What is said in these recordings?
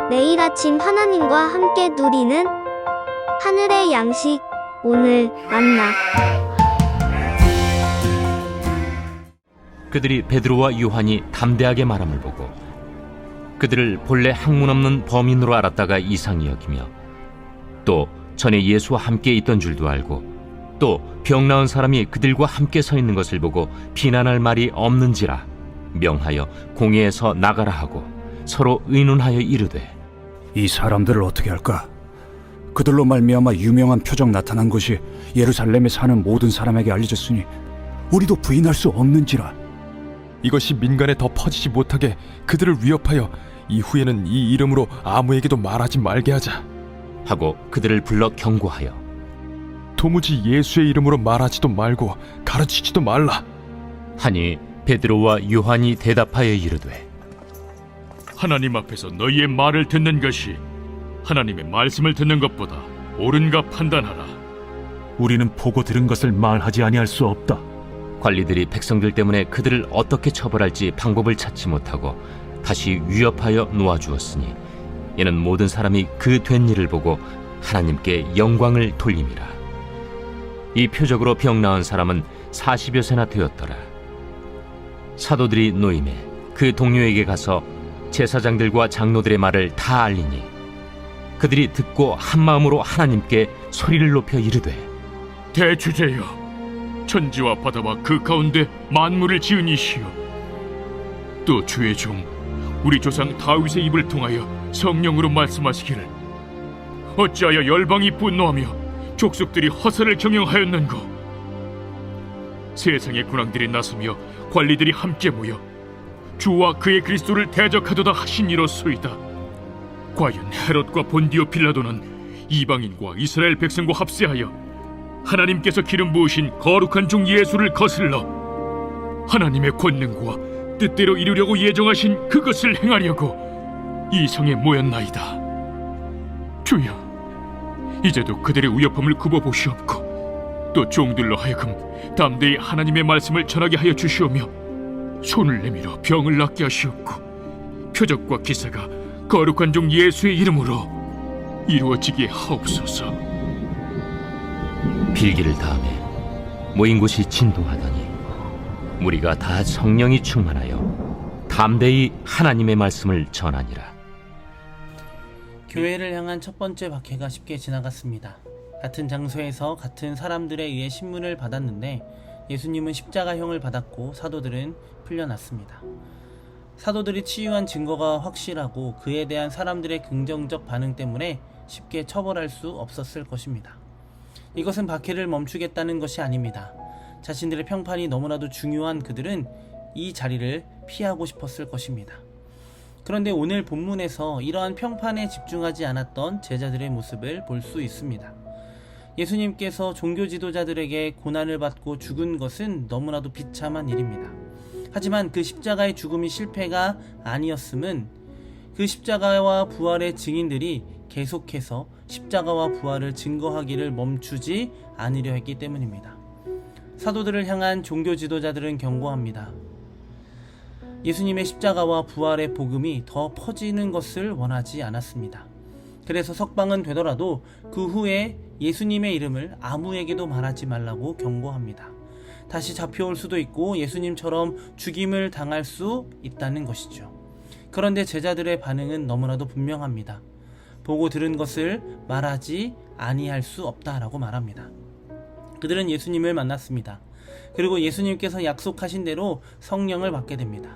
매일 아침 하나님과 함께 누리는 하늘의 양식, 오늘 만나. 그들이 베드로와 요한이 담대하게 말함을 보고 그들을 본래 학문 없는 범인으로 알았다가 이상히 여기며 또 전에 예수와 함께 있던 줄도 알고 또 병 나은 사람이 그들과 함께 서 있는 것을 보고 비난할 말이 없는지라 명하여 공회에서 나가라 하고 서로 의논하여 이르되, 이 사람들을 어떻게 할까? 그들로 말미암아 유명한 표적 나타난 것이 예루살렘에 사는 모든 사람에게 알려졌으니 우리도 부인할 수 없는지라. 이것이 민간에 더 퍼지지 못하게 그들을 위협하여 이후에는 이 이름으로 아무에게도 말하지 말게 하자 하고 그들을 불러 경고하여 도무지 예수의 이름으로 말하지도 말고 가르치지도 말라 하니 베드로와 요한이 대답하여 이르되, 하나님 앞에서 너희의 말을 듣는 것이 하나님의 말씀을 듣는 것보다 옳은가 판단하라. 우리는 보고 들은 것을 말하지 아니할 수 없다. 관리들이 백성들 때문에 그들을 어떻게 처벌할지 방법을 찾지 못하고 다시 위협하여 놓아주었으니 이는 모든 사람이 그 된 일을 보고 하나님께 영광을 돌림이라. 이 표적으로 병 나은 사람은 40여 세나 되었더라. 사도들이 노임에 그 동료에게 가서 제사장들과 장로들의 말을 다 알리니 그들이 듣고 한마음으로 하나님께 소리를 높여 이르되, 대주제여, 천지와 바다와 그 가운데 만물을 지은 이시여, 또 주의 종 우리 조상 다윗의 입을 통하여 성령으로 말씀하시기를 어찌하여 열방이 분노하며 족속들이 허사를 경영하였는고. 세상의 군왕들이 나서며 관리들이 함께 모여 주와 그의 그리스도를 대적하도다 하신 이로소이다. 과연 헤롯과 본디오 빌라도는 이방인과 이스라엘 백성과 합세하여 하나님께서 기름 부으신 거룩한 종 예수를 거슬러 하나님의 권능과 뜻대로 이루려고 예정하신 그것을 행하려고 이 성에 모였나이다. 주여, 이제도 그들의 위협함을 굽어보시옵고 또 종들로 하여금 담대히 하나님의 말씀을 전하게 하여 주시오며 손을 내밀어 병을 낫게 하시옵고 표적과 기사가 거룩한 종 예수의 이름으로 이루어지게 하옵소서. 빌기를 다음에 모인 곳이 진동하더니 무리가 다 성령이 충만하여 담대히 하나님의 말씀을 전하니라. 교회를 향한 첫 번째 박해가 쉽게 지나갔습니다. 같은 장소에서 같은 사람들에 의해 신문을 받았는데 예수님은 십자가형을 받았고 사도들은 풀려났습니다. 사도들이 치유한 증거가 확실하고 그에 대한 사람들의 긍정적 반응 때문에 쉽게 처벌할 수 없었을 것입니다. 이것은 박해를 멈추겠다는 것이 아닙니다. 자신들의 평판이 너무나도 중요한 그들은 이 자리를 피하고 싶었을 것입니다. 그런데 오늘 본문에서 이러한 평판에 집중하지 않았던 제자들의 모습을 볼 수 있습니다. 예수님께서 종교 지도자들에게 고난을 받고 죽은 것은 너무나도 비참한 일입니다. 하지만 그 십자가의 죽음이 실패가 아니었음은 그 십자가와 부활의 증인들이 계속해서 십자가와 부활을 증거하기를 멈추지 않으려 했기 때문입니다. 사도들을 향한 종교 지도자들은 경고합니다. 예수님의 십자가와 부활의 복음이 더 퍼지는 것을 원하지 않았습니다. 그래서 석방은 되더라도 그 후에 예수님의 이름을 아무에게도 말하지 말라고 경고합니다. 다시 잡혀올 수도 있고 예수님처럼 죽임을 당할 수 있다는 것이죠. 그런데 제자들의 반응은 너무나도 분명합니다. 보고 들은 것을 말하지 아니할 수 없다라고 말합니다. 그들은 예수님을 만났습니다. 그리고 예수님께서 약속하신 대로 성령을 받게 됩니다.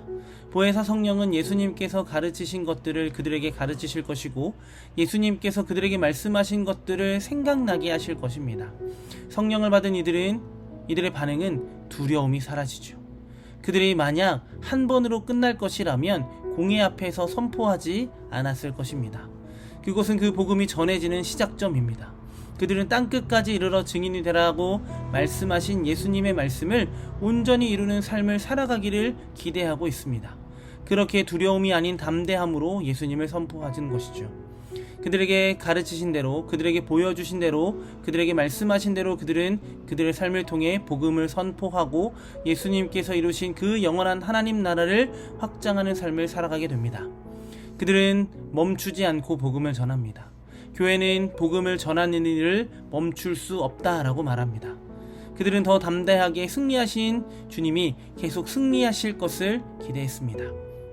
보혜사 성령은 예수님께서 가르치신 것들을 그들에게 가르치실 것이고 예수님께서 그들에게 말씀하신 것들을 생각나게 하실 것입니다. 성령을 받은 이들의 반응은 두려움이 사라지죠. 그들이 만약 한 번으로 끝날 것이라면 공회 앞에서 선포하지 않았을 것입니다. 그곳은 그 복음이 전해지는 시작점입니다. 그들은 땅끝까지 이르러 증인이 되라고 말씀하신 예수님의 말씀을 온전히 이루는 삶을 살아가기를 기대하고 있습니다. 그렇게 두려움이 아닌 담대함으로 예수님을 선포하는 것이죠. 그들에게 가르치신 대로, 그들에게 보여주신 대로, 그들에게 말씀하신 대로 그들은 그들의 삶을 통해 복음을 선포하고 예수님께서 이루신 그 영원한 하나님 나라를 확장하는 삶을 살아가게 됩니다. 그들은 멈추지 않고 복음을 전합니다. 교회는 복음을 전하는 일을 멈출 수 없다라고 말합니다. 그들은 더 담대하게 승리하신 주님이 계속 승리하실 것을 기대했습니다.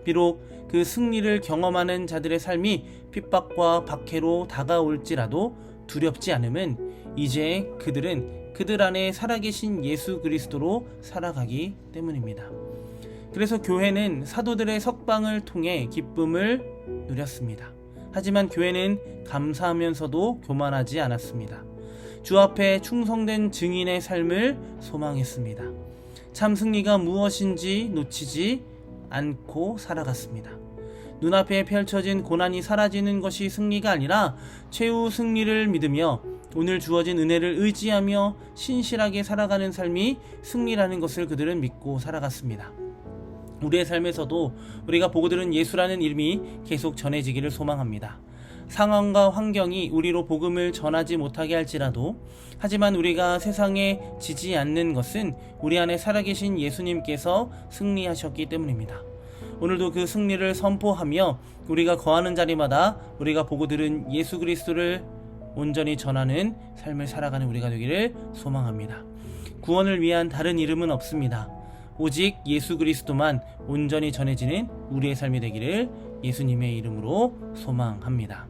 비록 그 승리를 경험하는 자들의 삶이 핍박과 박해로 다가올지라도 두렵지 않음은 이제 그들은 그들 안에 살아계신 예수 그리스도로 살아가기 때문입니다. 그래서 교회는 사도들의 석방을 통해 기쁨을 누렸습니다. 하지만 교회는 감사하면서도 교만하지 않았습니다. 주 앞에 충성된 증인의 삶을 소망했습니다. 참 승리가 무엇인지 놓치지 않고 살아갔습니다. 눈앞에 펼쳐진 고난이 사라지는 것이 승리가 아니라 최후 승리를 믿으며 오늘 주어진 은혜를 의지하며 신실하게 살아가는 삶이 승리라는 것을 그들은 믿고 살아갔습니다. 우리의 삶에서도 우리가 보고 들은 예수라는 이름이 계속 전해지기를 소망합니다. 상황과 환경이 우리로 복음을 전하지 못하게 할지라도 하지만 우리가 세상에 지지 않는 것은 우리 안에 살아계신 예수님께서 승리하셨기 때문입니다. 오늘도 그 승리를 선포하며 우리가 거하는 자리마다 우리가 보고 들은 예수 그리스도를 온전히 전하는 삶을 살아가는 우리가 되기를 소망합니다. 구원을 위한 다른 이름은 없습니다. 오직 예수 그리스도만 온전히 전해지는 우리의 삶이 되기를 예수님의 이름으로 소망합니다.